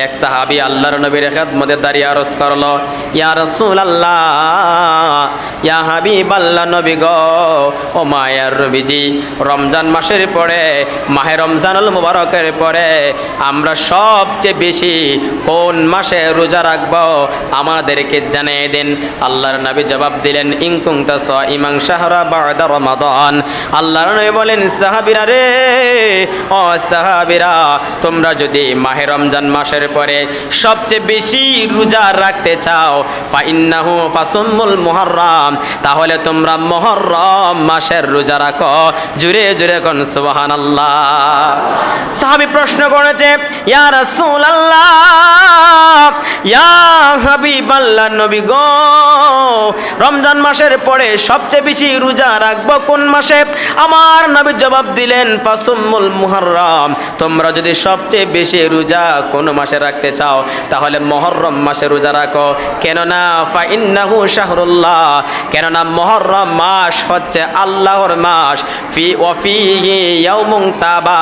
এক সাহাবী আল্লাহর নবীর খেদমতে দাঁড়িয়ে আরজ করলো, ইয়া রাসূলুল্লাহ, ইয়া হাবিবাল্লাহ, নবী গো, ও মায়ার নবীজি, রমজান মাসের পরে, মাহে রমজানুল মুবারকের পরে আমরা সবচেয়ে বেশি কোন মাসে রোজা রাখবো আমাদেরকে জানিয়ে দেন। আল্লাহর নবী জবাব দিলেন, ইন কুনতা সাইমান শাহরা বা'দা রমাদান। আল্লাহর নবী বলেন, সাহাবীরা রে, ও সাহাবীরা, তোমরা যদি মাহে রমজান মাসের পরে সবচেয়ে বেশি রোজা রাখতে চাও, ফাইন্নাহু ফাসুমুল মুহররম, তাহলে তোমরা মুহররম মাসের রোজা রাখো। জুরে জুরে কোন সুবহানাল্লাহ। সাহাবী প্রশ্ন করেছে, ইয়া রাসূলুল্লাহ, ইয়া হাবিবাল্লাহ, নবী গো, রমজান মাসের পরে সবচেয়ে বেশি রোজা রাখবো কোন মাসে? আমার নবী জবাব দিলেন, ফাসুমুল মুহররম, তোমরা যদি সবচেয়ে বেশি রোজা কোন মাসে রাখতে চাও তাহলে মুহররম মাসে রোজা রাখো। কেননা ফাইন্নাহু শাহরুল্লাহ, কেননা মুহররম মাস হচ্ছে আল্লাহর মাস। ফি ওয়া ফিহি ইয়াউমুন তাবা,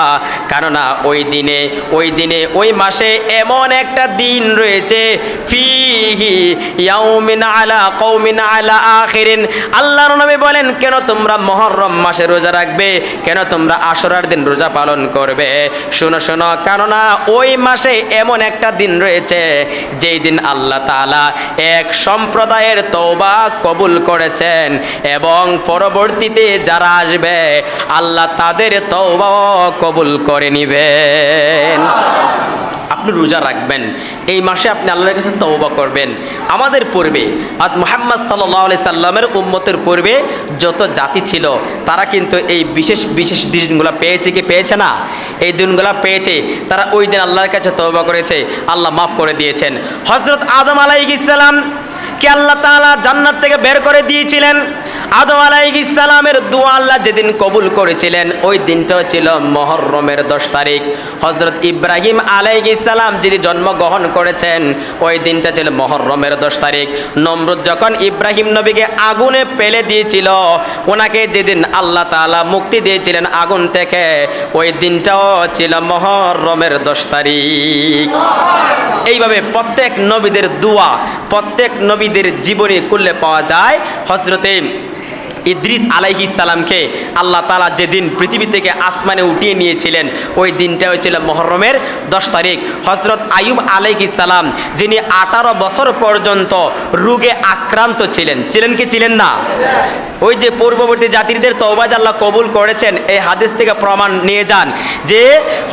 কেননা ওই দিনে ওই মাসে এমন একটা দিন রয়েছে, ফিহি ইয়াউমিন আলা কওমিন আলা আখিরিন। আল্লাহর নবী বলেন, কেন তোমরা মুহররম মাসে রোজা রাখবে, কেন তোমরা আশুরার দিন রোজা পালন করবে? শোনো শোনো, কেননা ওই মাসে এমন একটা দিন রয়েছে যেই দিন আল্লাহ তাআলা এক সম্প্রদায়ের তওবা কবুল করেছেন এবং পরবর্তীতে যারা আসবে আল্লাহ তাদের তওবাও কবুল করে নিবেন। আপনি রোজা রাখবেন, এই মাসে আপনি আল্লাহর কাছে তওবা করবেন। আমাদের পূর্বে মুহাম্মদ সাল্লাল্লাহু আলাইহি সাল্লামের উম্মতের পূর্বে যত জাতি ছিল তারা কিন্তু এই বিশেষ বিশেষ দিনগুলো পেয়েছে কি পেয়েছে না? এই দিনগুলো পেয়েছে, তারা ওই দিন আল্লাহর কাছে তওবা করেছে, আল্লাহ মাফ করে দিয়েছেন। হযরত আদম আলাইহিস সালাম কে আল্লাহ তাআলা জান্নাত থেকে বের করে দিয়েছিলেন। আদম আলাইহিস সালামের দোয়া আল্লাহ যেদিন কবুল করেছিলেন ওই দিনটাও ছিল মুহররমের 10 তারিখ। হযরত ইব্রাহিম আলাইহিস সালাম যিনি জন্মগ্রহণ করেছেন ওই দিনটা ছিল মুহররমের 10 তারিখ। নমরুদ যখন ইব্রাহিম নবীকে আগুনে ফেলে দিয়েছিল, ওনাকে যেদিন আল্লাহ তাআলা মুক্তি দিয়েছিলেন আগুন থেকে, ওই দিনটাও ছিল মুহররমের 10 তারিখ। এইভাবে প্রত্যেক নবীদের দোয়া, প্রত্যেক নবীদের জীবনী খুললে পাওয়া যায়। হযরতে ইদ্রিস আলাইহিস সালামকে আল্লাহ তাআলা যেদিন পৃথিবী থেকে আসমানে উঠিয়ে নিয়েছিলেন ওই দিনটা হয়েছিল মুহররমের 10 তারিখ। হযরত আইয়ুব আলাইহিস সালাম যিনি 18 বছর পর্যন্ত রোগে আক্রান্ত ছিলেন কি ছিলেন না? ওই যে পূর্ববর্তী জাতিদের তওবা আল্লাহ কবুল করেছেন, এই হাদিস থেকে প্রমাণ নিয়ে যান যে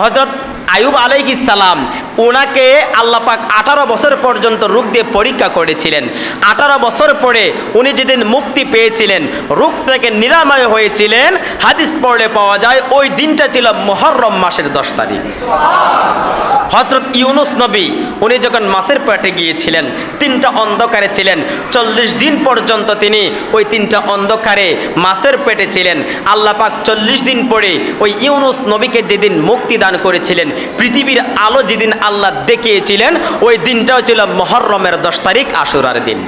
হযরত আইয়ুব আলাইহিস সালাম ওনাকে আল্লাহ পাক 18 বছর পর্যন্ত রোগ দিয়ে পরীক্ষা করেছিলেন। 18 বছর পরে উনি যেদিন মুক্তি পেয়েছিলেন, রোগ থেকে নিরাময় হয়েছিলেন, হাদিস পড়লে পাওয়া যায় ওই দিনটা ছিল মুহররম মাসের 10 তারিখ। হযরত ইউনুস নবী উনি যখন মাছের পেটে গিয়েছিলেন, 3টা অন্ধকারে ছিলেন, 40 দিন পর্যন্ত তিনি ওই 3টা অন্ধকারে মাছের পেটে ছিলেন। আল্লাহ পাক 40 দিন পরে ওই ইউনুস নবীকে যেদিন মুক্তি দান করেছিলেন, পৃথিবীর আলো যেদিন আল্লাহ দেখিয়েছিলেন, ওই দিনটাও ছিল মুহররমের 10 তারিখ, আশুরার দিন।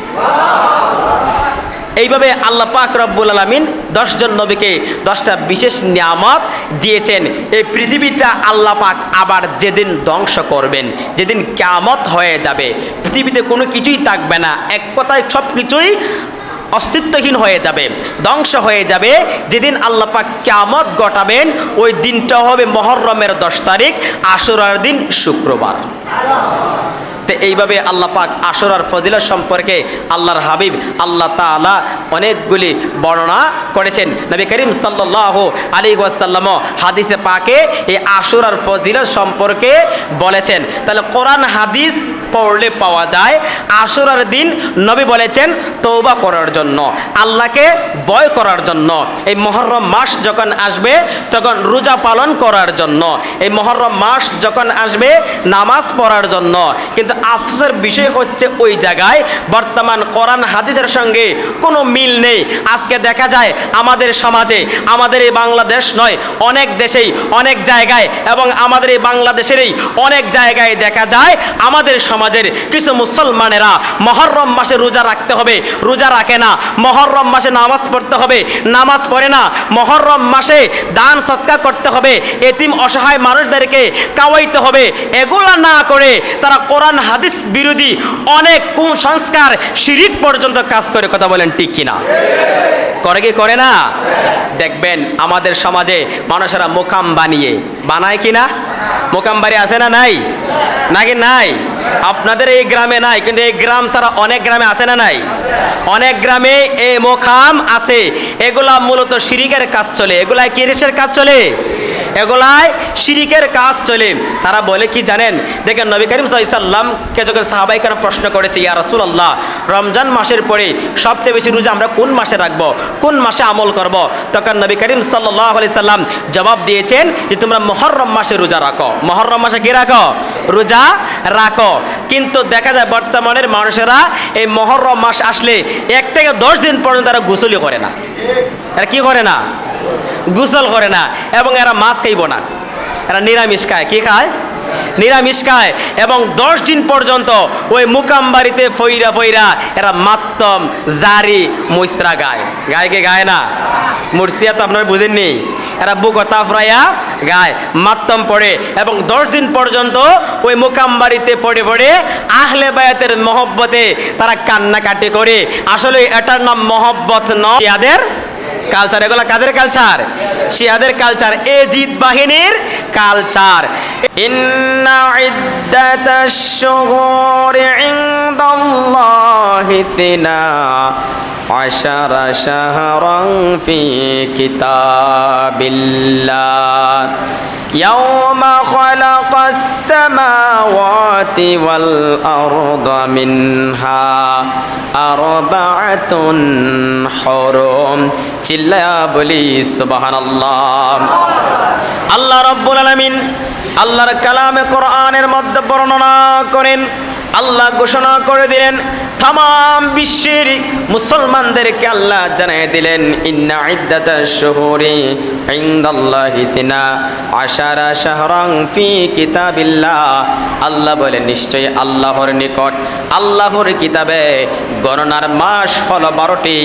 এইভাবে আল্লাহ পাক রব্বুল আলামিন 10 জন নবীকে 10টা বিশেষ নিয়ামত দিয়েছেন। এই পৃথিবীটা আল্লাহ পাক আবার যেদিন ধ্বংস করবেন, যেদিন কিয়ামত হয়ে যাবে, পৃথিবীতে কোনো কিছুই থাকবে না, এক কথায় সব কিছুই অস্তিত্বহীন হয়ে যাবে, ধ্বংস হয়ে যাবে। যেদিন আল্লাহ পাক কিয়ামত ঘটাবেন ওই দিনটা হবে মুহররমের 10 তারিখ, আশুরার দিন, শুক্রবার। তো এইভাবে আল্লাহ পাক আশুরার ফজিলত সম্পর্কে আল্লাহর হাবিব আল্লাহ তাআলা অনেকগুলি বর্ণনা করেছেন। নবী করিম সাল্লাল্লাহু আলাইহি ওয়াসাল্লাম হাদিসে পাকে এই আশুরার ফজিলত সম্পর্কে বলেছেন। তাহলে কোরআন হাদিস পড়লে পাওয়া যায় আশুরার দিন নবী বলেছেন তওবা করার জন্য, আল্লাহকে ভয় করার জন্য। এই মুহররম মাস যখন আসবে তখন রোজা পালন করার জন্য, এই মুহররম মাস যখন আসবে নামাজ পড়ার জন্য। কিন্তু আফসোসের বিষয় হচ্ছে ওই জায়গায় বর্তমান কোরআন হাদিসের সঙ্গে কোনো মিল নেই। আজকে দেখা যায় আমাদের সমাজে, আমাদের এই বাংলাদেশ নয়, অনেক দেশেই, অনেক জায়গায়, এবং আমাদের এই বাংলাদেশেরই অনেক জায়গায় দেখা যায় আমাদের সমাজের কিছু মুসলমানেরা মুহররম মাসে রোজা রাখতে হবে, রোজা রাখে না। মুহররম মাসে নামাজ পড়তে হবে, নামাজ পড়ে না। মুহররম মাসে দান সদকা করতে হবে, এতিম অসহায় মানুষদেরকে খাওয়াইতে হবে। এগুলা না করে তারা কোরআন হাদিস বিরোধী অনেক কুসংস্কার, শিরিক পর্যন্ত কাজ করে। কথা বলেন ঠিক কিনা? করে কি করে না? দেখবেন আমাদের সমাজে মানুষেরা মোকাম বানায় কিনা? মোকাম বাড়ি আছে না নাই? নাকি নাই? আপনাদের এই গ্রামে নাই, কিন্তু এই গ্রাম ছাড়া অনেক গ্রামে আছে না নাই? অনেক গ্রামে এই মোকাম আছে। এগুলা মূলত শিরিকের কাজ চলে। এগুলাই কিসের কাজ চলে? এগুলায় শিরিকের কাজ চলে। তারা বলে কি জানেন? দেখেন নবী করিম সাল্লাল্লাহু আলাইহি সাল্লামকে যখন সাহাবায়ে কেরাম প্রশ্ন করেছে, ইয়া রাসূলুল্লাহ, রমজান মাসের পরে সবচেয়ে বেশি রোজা আমরা কোন মাসে রাখবো, কোন মাসে আমল করব? তখন নবী করিম সাল্লাল্লাহু আলাইহি সাল্লাম জবাব দিয়েছেন যে তোমরা মুহররম মাসে রোজা রাখো। মুহররম মাসে কি রাখো? রোজা রাখো। কিন্তু দেখা যায় বর্তমানের মানুষেরা এই মুহররম মাস আসলে 1 থেকে 10 দিন পর্যন্ত তারা গোসলই করে না। এরা কি করে না? গোসল করে না। এবং এরা মাছ খাইব না, এরা নিরামিষ খায়। কি খায়? নিরামিষ খায়। এবং 10 দিন পর্যন্ত ওই মুকাম বাড়িতে ফইরা ফইরা এরা মাত্তম, জারি, মৈসরা গায়। গায় কে গায় না? মুরসিয়া তো আপনারা বুঝেননি। এরা বুকতা ফ্রাইয়া গায়, মাত্তম পড়ে, এবং 10 দিন পর্যন্ত ওই মুকাম বাড়িতে পড়ে পড়ে আহলে বায়াতের মহব্বতে তারা কান্নাকাটি করে। আসলে এটার নাম মহব্বত নয়, শিয়াদের কালচার। এগুলা কাদের কালচার? শিয়াদের কালচার, এজিদ বাহিনীর কালচার। ইন্না ইদ্দাতাশ শুহুরি ইনদাল্লাহি তিনা আশারা শাহরান ফি কিতাবিল্লাহ ইয়াওমা খালাকাস সামাওয়াতি ওয়াল আরদা মিনহা আরবাআতুন হুরুম। চিল্লায়া বলি সুবহানাল্লাহ। আল্লাহ রাব্বুল আলামিন আল্লাহর কালামে কোরআনের মধ্যে বর্ণনা করেন, আল্লাহ ঘোষণা করে দিলেন, तमाम বিশ্বের মুসলমানদেরকে আল্লাহ জানিয়ে দিলেন, ইন্না ইদ্দাতাশ শুহুরি ইনদাল্লাহি তিনা আশারা শাহরান ফি কিতাবিল্লাহ। আল্লাহ বলেন নিশ্চয়ই আল্লাহর নিকট, আল্লাহর কিতাবে গণনার মাস হলো 12টি।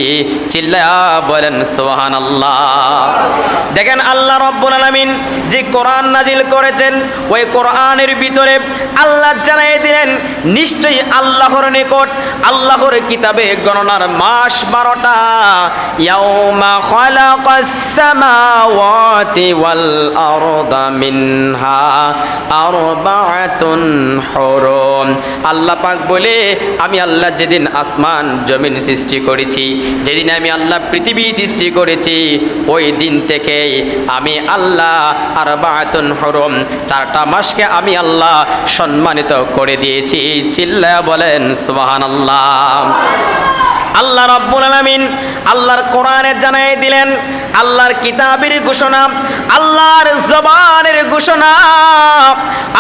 চিল্লায়া বলেন সুবহানাল্লাহ। দেখেন আল্লাহ রাব্বুল আলামিন যে কোরআন নাজিল করেছেন, ওই কোরআনের ভিতরে আল্লাহ জানিয়ে দিলেন নিশ্চয়ই আল্লাহর নিকট, আল্লাহর কিতাবে গণনার মাস 12টা। ইয়াউমা খালাকাস সামাওয়াতি ওয়াল আরদা মিনহা আরবাআতুন হুরুম। আল্লাহ পাক বলে, আমি আল্লাহ যেদিন আসমান জমিন সৃষ্টি করেছি, যেদিন আমি আল্লাহ পৃথিবী সৃষ্টি করেছি, ওই দিন থেকে আমি আল্লাহ আরবাআতুন হুরুম 4টা মাসকে আমি আল্লাহ সম্মানিত করে দিয়েছি। চিল্লায়া বলেন সুবহানাল্লাহ। আল্লাহ রাব্বুল আলামিন আল্লাহর কোরআনে জানিয়ে দিলেন, আল্লাহর কিতাবের ঘোষণা, আল্লাহর জবানের ঘোষণা,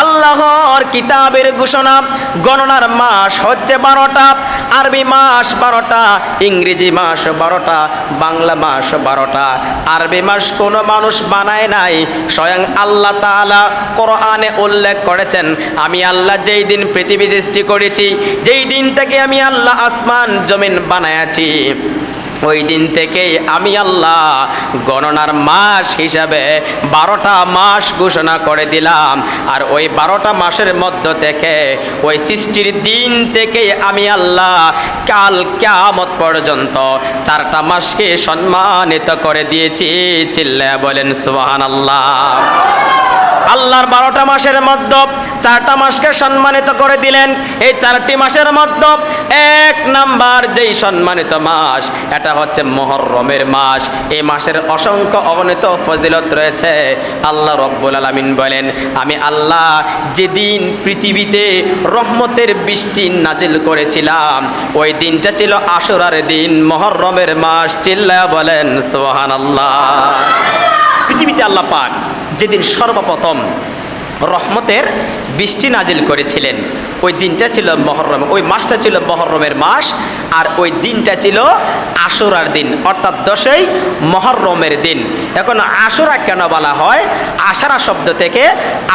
আল্লাহর কিতাবের ঘোষণা। গণনার মাস হচ্ছে 12টা, আরবি মাস 12টা, ইংরেজি মাস 12টা, বাংলা মাস 12টা। আরবি মাস কোনো মানুষ বানায় নাই, স্বয়ং আল্লাহ তাআলা কোরআনে উল্লেখ করেছেন, আমি আল্লাহ যেই দিন পৃথিবী সৃষ্টি করেছি, যেই দিন থেকে আমি আল্লাহ আসমান জমিন বানায়াছি, ওই দিন থেকে আমি আল্লাহ গণনার মাস হিসাবে 12টা মাস ঘোষণা করে দিলাম। আর ওই 12টা মাসের মধ্য থেকে ওই সৃষ্টির দিন থেকে আমি আল্লাহ কাল কিয়ামত পর্যন্ত 4টা মাসকে সম্মানিত করে দিয়েছি। চিল্লায়া বলেন সুবহানাল্লাহ। আল্লাহর 12টা মাসের মধ্যে 4টা মাসকে সম্মানিত করে দিলেন। এই 4টি মাসের মধ্যে 1 নাম্বার যেই সম্মানিত মাস, এটা হচ্ছে মুহররমের মাস। এই মাসের অসংখ্য অগণিত ফজিলত রয়েছে। আল্লাহ রাব্বুল আলামিন বলেন, আমি আল্লাহ যেদিন পৃথিবীতে রহমতের বৃষ্টি নাজিল করেছিলাম, ওই দিনটা ছিল আশুরার দিন, মুহররমের মাস। চিল্লায়া বলেন সুবহানাল্লাহ। পৃথিবীতে আল্লাহ পাক যেদিন সর্বপ্রথম রহমতের বৃষ্টি নাজিল করেছিলেন। ওই দিনটা ছিল মুহররম, ওই মাসটা ছিল মুহররমের মাস, আর ওই দিনটা ছিল আশুরার দিন, অর্থাৎ 10ই মুহররমের দিন। এখন আশুরা কেন বলা হয়? আশারা শব্দ থেকে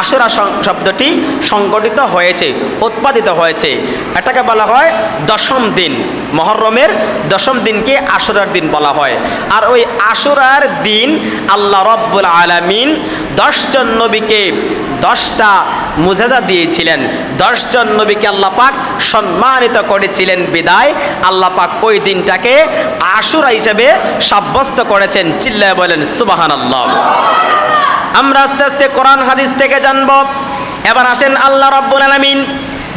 আশুরা শব্দটি সংগঠিত হয়েছে, উৎপাদিত হয়েছে। এটাকে বলা হয় দশম দিন, মুহররমের দশম দিনকে আশুরার দিন বলা হয়। আর ওই আশুরার দিন আল্লাহ রাব্বুল আলামিন 10 জন নবীকে 10টা মুজিজা দিয়েছিলেন। 10 জন নবীকে আল্লাহ পাক সম্মানিত করেছিলেন বিদায় আল্লাহ পাক ওই দিনটাকে আশুরা হিসেবে সাব্যস্ত করেছেন। চিল্লায় বলেন সুবহানাল্লাহ। আমরা আস্তে আস্তে কোরআন হাদিস থেকে জানব। এবার আসেন, আল্লাহ রাব্বুল আলামিন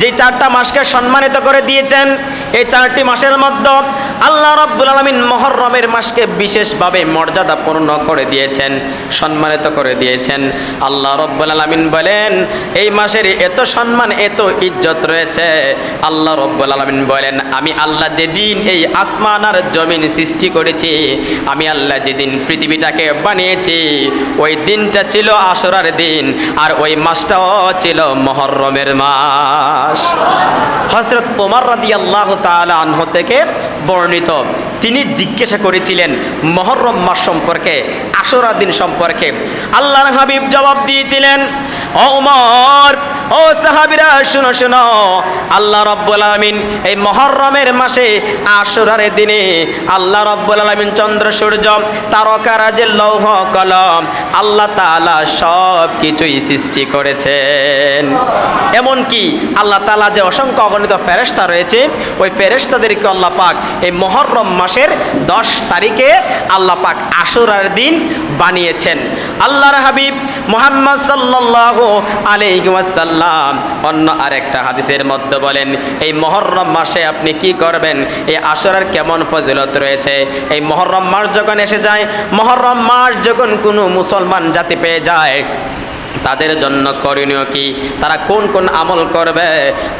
যে 4টা মাসকে সম্মানিত করে দিয়েছেন, এই 4টি মাসের মধ্যে আল্লাহ রাব্বুল আলামিন মুহররমের মাসকে বিশেষভাবে মর্যাদাপূর্ণ করে দিয়েছেন, সম্মানিত করে দিয়েছেন। আল্লাহ রাব্বুল আলামিন বলেন এই মাসের এত সম্মান, এত ইজ্জত রয়েছে। আল্লাহ রাব্বুল আলামিন বলেন আমি আল্লাহ যেদিন এই আসমান আর জমিন সৃষ্টি করেছি, আমি আল্লাহ যেদিন পৃথিবীটাকে বানিয়েছি, ওই দিনটা ছিল আশুরার দিন, আর ওই মাসটাও ছিল মুহররমের মাস। হযরত ওমর রাদিয়াল্লাহু তাআলা আনহু থেকে বর্ণিত, তিনি জিজ্ঞাসা করেছিলেন মুহররম মাস সম্পর্কে, আশুরা দিন সম্পর্কে। আল্লাহর হাবিব জবাব দিয়েছিলেন, ও ওমর, ও সাহাবীরা শুনো শুনো, আল্লাহ রাব্বুল আলামিন এই মুহররমের মাসে আশুরার দিনে আল্লাহ রাব্বুল আলামিন চন্দ্র সূর্য তারকারাজি লৌহ কলম আল্লাহ তাআলা সব কিছুই সৃষ্টি করেছেন। এমনকি আল্লাহ তাআলা যে অসংখ্য অগণিত ফেরেশতা রয়েছে, ওই ফেরেশতাদেরকে আল্লাহ পাক এই মুহররম মাসের 10 তারিখে আল্লাহ পাক আশুরার দিন বানিয়েছেন। আল্লাহর হাবিব মুহাম্মদ সাল্লাল্লাহু আলাইহি ওয়াসাল্লাম অন্য আরেকটা হাদিসের মধ্যে বলেন এই মুহররম মাসে আপনি কি করবেন, এই আশুরার কেমন ফজিলত রয়েছে। এই মুহররম মাস যখন এসে যায়, মুহররম মাস যখন কোনো মুসলমান জাতি পেয়ে যায়, তাদের জন্য করণীয় কি, তারা কোন কোন আমল করবে,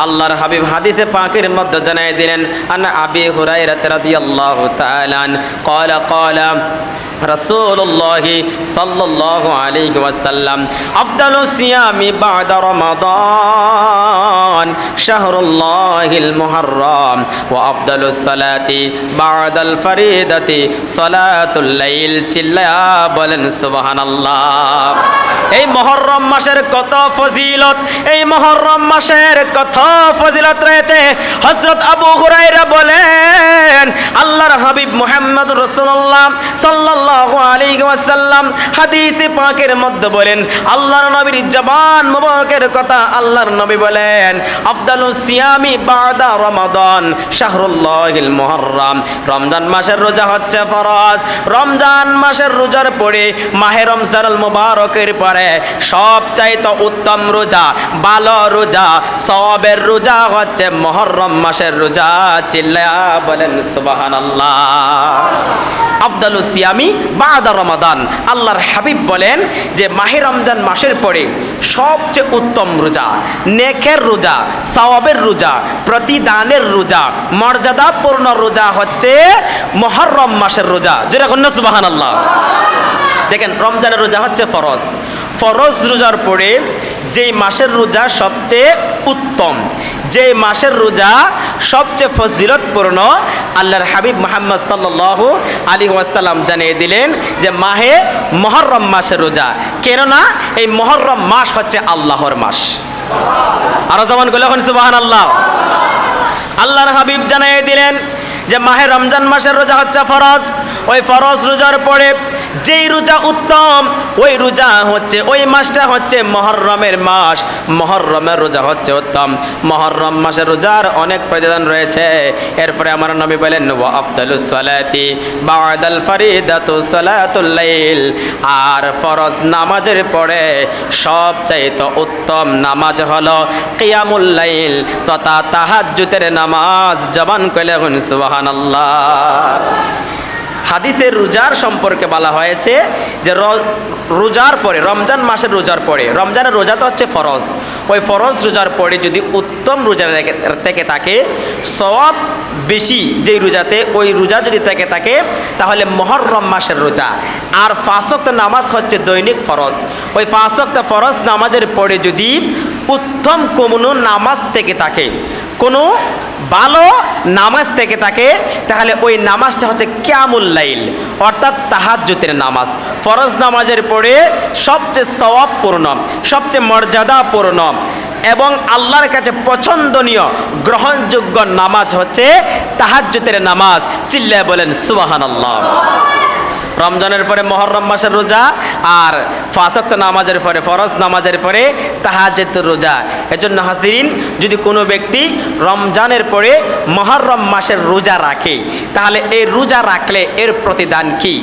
আল্লাহর হাবিব হাদিসে পাকের মধ্যে জানিয়ে দিলেন। আন আবি হুরায়রা রাদিয়াল্লাহু তাআলা ক্বালা ক্বালা রাসূলুল্লাহ সাল্লাল্লাহু আলাইহি ওয়াসাল্লাম আফদালুস সিয়ামি বা'দা রমাদান শাহরুল্লাহিল মুহররম ওয়া আফদালুস সালাতি বা'দাল ফরিদাতি সালাতুল লাইল। চিল্লায়া বলেন সুবহানাল্লাহ। এই মুহররম মাসের কত ফজিলত, এই মুহররম মাসের কত ফজিলত রয়েছে। হযরত আবু হুরায়রা বলেন আল্লাহর হাবিব মুহাম্মদুর রাসূলুল্লাহ সাল্লাল্লাহু আলাইহি ওয়াসাল্লাম হাদিসে পাকের মধ্যে বলেন, আল্লাহর নবীর জবান মুবারকের কথা, আল্লাহর নবী বলেন আফদালুস সিয়ামি বা'দা রমাদান শাহরুল্লাহিল মুহররম। রমজান মাসের রোজা হচ্ছে ফরজ। রমজান মাসের রোজার পরে মাহে রমজানুল মুবারকের পরে সবচাইতে উত্তম রোজা, ভালো রোজা, সওয়াবের রোজা হচ্ছে মুহররম মাসের রোজা। চিল্লায়া বলেন সুবহানাল্লাহ। আফদালুস সিয়ামি বা'দা রমাদান, আল্লাহর হাবিব বলেন যে মাহে রমজান মাসের পরে সবচেয়ে উত্তম রোজা, নেকের রোজা, সওয়াবের রোজা, প্রতিদানের রোজা, মর্যাদাপূর্ণ রোজা হচ্ছে মুহররম মাসের রোজা। যেটা কন্যা সুবহানাল্লাহ। দেখেন, রমজানের রোজা হচ্ছে ফরজ। ফরজ রোজার পরে যেই মাসের রোজা সবচেয়ে উত্তম, যে মাসের রোজা সবচেয়ে ফজিলতপূর্ণ, আল্লাহর হাবিব মুহাম্মদ সাল্লাল্লাহু আলাইহি ওয়াসাল্লাম জানিয়ে দিলেন যে মাহে মুহররম মাসের রোজা। কেননা এই মুহররম মাস হচ্ছে আল্লাহর মাস। আরো যেমন বলে এখন সুবহানাল্লাহ। আল্লাহর হাবিব জানিয়ে দিলেন যে মাহে রমজান মাসের রোজা হচ্ছে ফরজ। ওই ফরজ রোজার পরে যেই রোজা উত্তম, ওই রোজা হচ্ছে, ওই মাসটা হচ্ছে মুহররমের মাস। মুহররমের রোজা হচ্ছে উত্তম। মুহররম মাসের রোজার অনেক প্রতিদান রয়েছে। এরপরে আমার নবী বলেন ওয়া আফদালুস সালাতি বা'দাল ফরিদাতু সালাতুল লাইল। আর ফরজ নামাজের পরে সবচাইতে উত্তম নামাজ হলো কিয়ামুল লাইল তথা তাহাজ্জুদের নামাজ। জবান কইলে সুবহানাল্লাহ। হাদিসের রোজার সম্পর্কে বলা হয়েছে যে রোজার পরে, রমজান মাসের রোজার পরে, রমজানের রোজা তো হচ্ছে ফরজ, ওই ফরজ রোজার পরে যদি উত্তম রোজা থেকে থাকে, সওয়াব বেশি যেই রোজাতে, ওই রোজা যদি থেকে থাকে তাহলে মুহররম মাসের রোজা। আর 5 ওয়াক্ত নামাজ হচ্ছে দৈনিক ফরজ। ওই 5 ওয়াক্ত ফরজ নামাজের পরে যদি উত্তম কোনো নামাজ থেকে থাকে, কোনো ভালো নামাজ থেকে থাকে, তাহলে ওই নামাজটা হচ্ছে কিয়ামুল লাইল, অর্থাৎ তাহাজ্জুদের নামাজ। ফরজ নামাজের পরে সবচেয়ে সওয়াবপূর্ণ, সবচেয়ে মর্যাদাপূর্ণ এবং আল্লাহর কাছে পছন্দনীয় গ্রহণযোগ্য নামাজ হচ্ছে তাহাজ্জুদের নামাজ। চিল্লায় বলেন সুবহানাল্লাহ। রমজানের পরে মুহররম মাসের রোজা, আর 5 ওয়াক্ত নামাজের পরে, ফরজ নামাজের পরে তাহাজ্জুদের রোজা। এজন্য হাজিরিন, যদি কোনো ব্যক্তি রমজানের পরে মুহররম মাসের রোজা রাখে, তাহলে এই রোজা রাখলে এর প্রতিদান কি?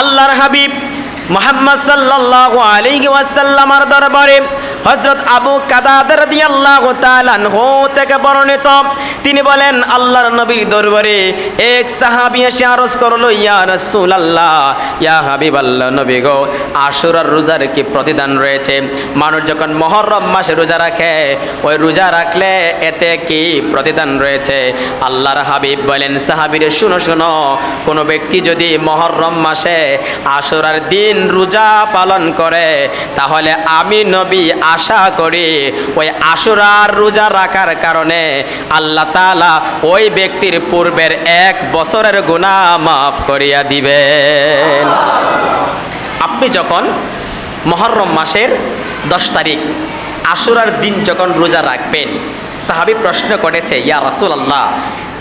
আল্লাহর হাবিব মুহাম্মদ সাল্লাল্লাহু আলাইহি ওয়াসাল্লামের দরবারে হযরত আবু কাতাদা রাদিয়াল্লাহু তাআলা আনহু থেকে বর্ণিত, তিনি বলেন আল্লাহর নবীর দরবারে এক সাহাবী এসে আরজ করলো, ইয়া রাসূলুল্লাহ, ইয়া হাবিবাল্লাহ, নবী গো, আশুরার রোজার কি প্রতিদান রয়েছে? মানুষ যখন মুহররম মাসে রোজা রাখে, ওই রোজা রাখলে এতে কি প্রতিদান রয়েছে? আল্লাহর হাবিব বলেন, সাহাবীরে শুনো শুনো, কোনো ব্যক্তি যদি মুহররম মাসে আশুরার দিন রোজা পালন করে, তাহলে আমি নবী আশা করি ওই আশুরার রোজা রাখার কারণে আল্লাহ তাআলা ওই ব্যক্তির পূর্বের 1 বছরের গুনাহ মাফ করিয়া দিবেন। আপনি যখন মুহররম মাসের 10 তারিখ আশুরার দিন যখন রোজা রাখবেন, সাহাবী প্রশ্ন করেছে, ইয়া রাসূলুল্লাহ,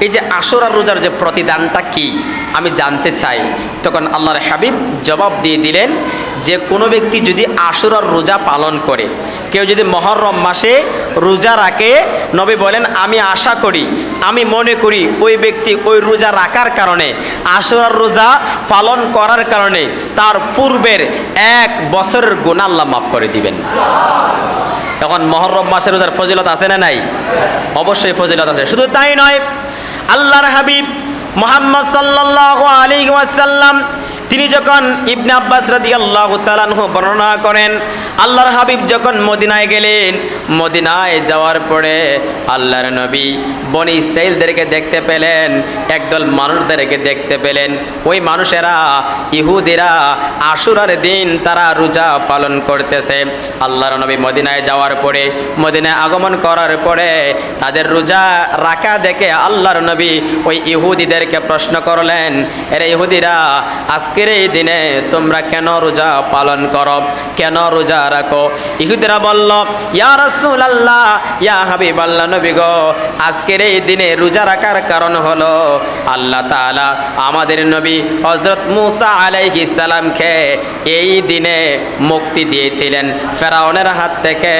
এই যে আশুরার রোজার যে প্রতিদানটা কি আমি জানতে চাই। তখন আল্লাহর হাবিব জবাব দিয়ে দিলেন যে কোনো ব্যক্তি যদি আশুরার রোজা পালন করে, কেউ যদি মুহররম মাসে রোজা রাখে, নবী বলেন আমি আশা করি, আমি মনে করি ওই ব্যক্তি ওই রোজা রাখার কারণে, আশুরার রোজা পালন করার কারণে তার পূর্বের 1 বছরের গুনাহ আল্লাহ মাফ করে দিবেন। তখন মুহররম মাসের রোজার ফজিলত আছে না নাই? অবশ্যই ফজিলত আছে। শুধু তাই নয়, আল্লাহর হাবিব মুহাম্মদ সাল্লাল্লাহু আলাইহি ওয়াসাল্লাম তিনি যখন ইবনে আব্বাস রাদিয়াল্লাহু তাআলা আনহু বর্ণনা করেন, আল্লাহর হাবিব যখন মদিনায় গেলেন, মদিনায় যাওয়ার পরে আল্লাহর নবী বনি ইসরাইলদেরকে দেখতে পেলেন, একদল মানুষদেরকে দেখতে পেলেন। ওই মানুষেরা, ইহুদিরা, আশুরার দিন তারা রোজা পালন করতেছে। আল্লাহর নবী মদিনায় যাওয়ার পরে, মদিনায় আগমন করার পরে তাদের রোজা রাখা দেখে আল্লাহর নবী ওই ইহুদিদেরকে প্রশ্ন করলেন, এরে ইহুদিরা, আজকের এই দিনে তোমরা কেন রোজা পালন করো, কেন রোজা রাখো? ইহুদিরা বলল, ইয়া রাসূলুল্লাহ, ইয়া হাবিবাল্লাহ, নবী গো, আজকের এই দিনে রোজা রাখার কারণ হলো আল্লাহ তাআলা আমাদের নবী হযরত মুসা আলাইহিস সালামকে এই দিনে মুক্তি দিয়েছিলেন, ফেরাউনের হাত থেকে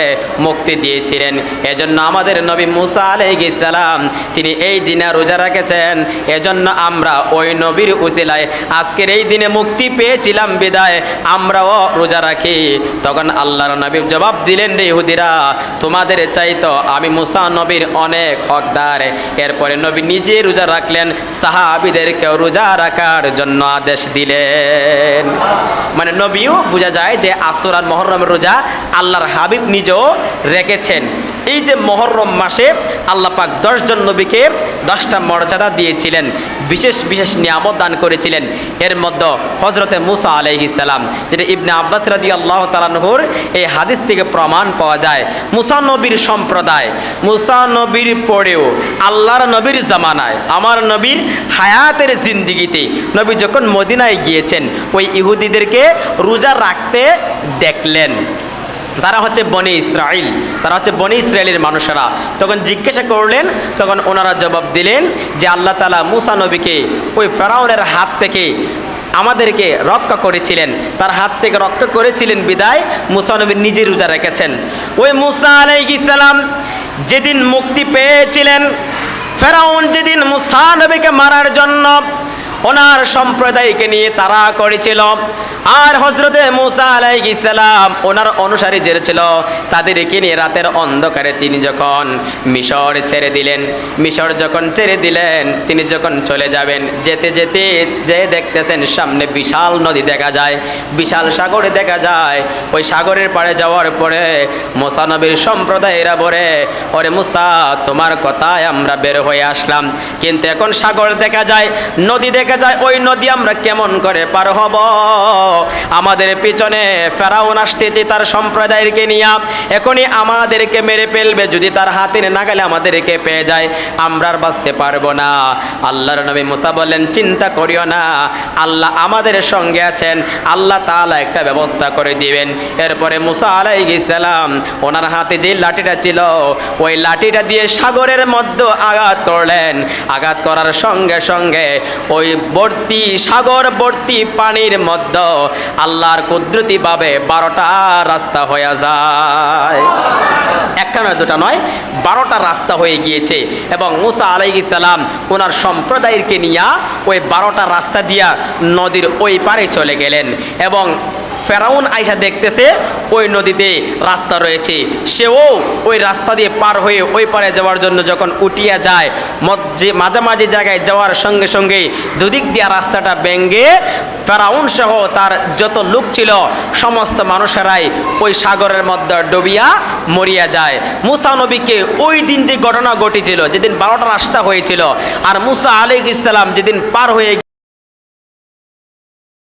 মুক্তি দিয়েছিলেন। এজন্য আমাদের নবী মুসা আলাইহিস সালাম তিনি এই দিনে রোজা রেখেছেন। এজন্য আমরা ওই নবীর উসিলায় আজকের এই দিনে মুক্তি পেয়েছিলাম বিদায় আমরাও রোজা রাখি। তখন আল্লাহর নবী জবাব দিলেন, রে ইহুদিরা, তোমাদের চাইতো আমি মুসা নবীর অনেক হকদার। এরপরে নবী নিজে রোজা রাখলেন, সাহাবীদেরকেও রোজা রাখার জন্য আদেশ দিলেন। মানে নবীও বোঝা যায় যে আশুরা আর মুহররমের রোজা আল্লাহর হাবিব নিজেও রেখেছেন। এই যে মুহররম মাসে আল্লাহ পাক 10 জন নবীকে 10টা মর্যাদা দিয়েছিলেন, বিশেষ বিশেষ নিয়ামত দান করেছিলেন। এর মধ্যে হযরতে মুসা আলাইহিস সালাম, যেটা ইবনে আব্বাস রাদিয়াল্লাহু তাআলা আনহুর এই হাদিস থেকে প্রমাণ পাওয়া যায়, মুসা নবীর সম্প্রদায়, মুসা নবীর পরেও আল্লাহর নবীর জামানায়, আমার নবীর হায়াতের জিন্দিগিতে নবী যখন মদিনায় গিয়েছেন, ওই ইহুদিদেরকে রোজা রাখতে দেখলেন। তারা হচ্ছে বনি ইসরাইল, তারা হচ্ছে বনি ইসরাইলের মানুষেরা। তখন জিজ্ঞাসা করলেন, তখন ওনারা জবাব দিলেন যে আল্লাহ তাআলা মুসা নবীকে ওই ফেরাউনের হাত থেকে আমাদেরকে রক্ষা করেছিলেন, তার হাত থেকে রক্ষা করেছিলেন বিদায় মুসা নবী নিজে রোজা রেখেছেন। ওই মুসা আলাইহিস সালাম যেদিন মুক্তি পেয়েছিলেন, ফেরাউন যেদিন মুসা নবীকে মারার জন্য ওনার সম্প্রদায়কে নিয়ে তারা করেছিল, আর হযরতে মুসা আলাইহিস সালাম ওনার অনুসারী যারা ছিল তাদেরকে নিয়ে রাতের অন্ধকারে তিনি যখন মিশর ছেড়ে দিলেন, মিশর যখন ছেড়ে দিলেন, তিনি যখন চলে যাবেন, যেতে যেতে যে দেখতেছেন সামনে বিশাল নদী দেখা যায়, বিশাল সাগরে দেখা যায়। ওই সাগরের পাড়ে যাওয়ার পরে মুসা নবীর সম্প্রদায়েরা বলে, ওরে মুসা, তোমার কথায় আমরা বের হয়ে আসলাম, কিন্তু এখন সাগর দেখা যায়, নদী দেখা রেখে যায় ওই নদী আমরা কেমন করে পার হব? আমাদের পিছনে ফেরাউন আসতেছে তার সম্প্রদায়কে নিয়ে, এখনই আমাদেরকে মেরে ফেলবে, যদি তার হাতের নাগালে আমাদেরকে পেয়ে যায় আমরা আর বাঁচতে পারবো না। আল্লাহর নবী মুসা বললেন, চিন্তা করিও না, আল্লাহ আমাদের সঙ্গে আছেন, আল্লাহ তাআলা একটা ব্যবস্থা করে দিবেন। এরপরে মুসা আলাইহিস সালাম ওনার হাতে যে লাঠিটা ছিল ওই লাঠিটা দিয়ে সাগরের মধ্যে আঘাত করলেন। আঘাত করার সঙ্গে সঙ্গে ওই সাগর ভর্তি পানির মধ্যে আল্লাহর কুদরতিভাবে 12টা রাস্তা হয়ে যায়। একটা নয়, দুটা নয়, 12টা রাস্তা হয়ে গিয়েছে। এবং মুসা আলাইহিস সালাম ওনার সম্প্রদায়কে নিয়ে ওই 12টা রাস্তা দিয়া নদীর ওই পারে চলে গেলেন। এবং ফেরাউন আইসা দেখতেছে ওই নদীতে রাস্তা রয়েছে, সেও ওই রাস্তা দিয়ে পার হয়ে ওই পারে যাওয়ার জন্য যখন উঠিয়া যায়, মাঝামাঝি জায়গায় যাওয়ার সঙ্গে সঙ্গে দুদিক দিয়া রাস্তাটা ভেঙে ফেরাউন সহ তার যত লোক ছিল সমস্ত মানুষেরাই ওই সাগরের মধ্যে ডুবিয়া মরিয়া যায়। মুসা নবীকে ওই দিন যে ঘটনা ঘটেছিল, যেদিন 12টা রাস্তা হয়েছিল, আর মুসা আলাইহিস সালাম যেদিন পার হয়ে